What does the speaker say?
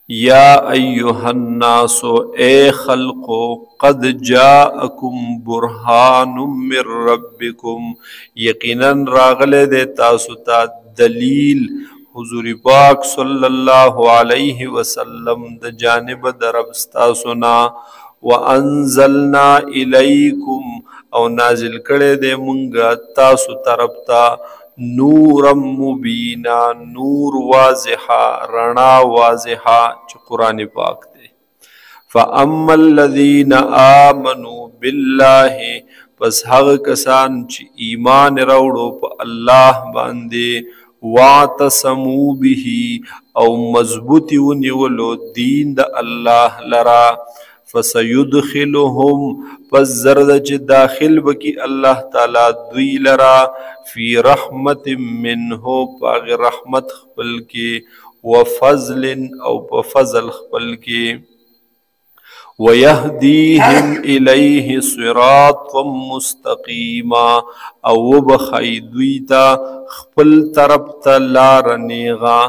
یا ایها الناس اے خلقو قد جاءکم برهان من ربکم یقینا راغلے دے تاسو تا دلیل حضور پاک صلی اللہ علیہ وسلم د جانب در رب ستاسونا وانزلنا الیکم او نازل کڑے دے منگا تاسو طرف تا نورا مبینا نور واضحا رنا واضحا چو قرآن پاک دے فَأَمَّا الَّذِينَ آمَنُوا بِاللَّهِ پس حق کسان چی ایمان روڑو پا اللہ باندے وَاعْتَصَمُوا بِهِ او مضبوطی ونیولو دین دا اللہ لرا فَسَيُدْخِلُهُمْ پس زرد چی داخل بکی اللہ تعالی دوی لرا فی رحمت منہو پاغ رحمت خپل کے وفضل او پا فضل خپل کے وَيَهْدِيهِمْ إِلَيْهِ صِرَاطًا مُسْتَقِيمًا او بخیدویتا خپل طرف تا لار نیغا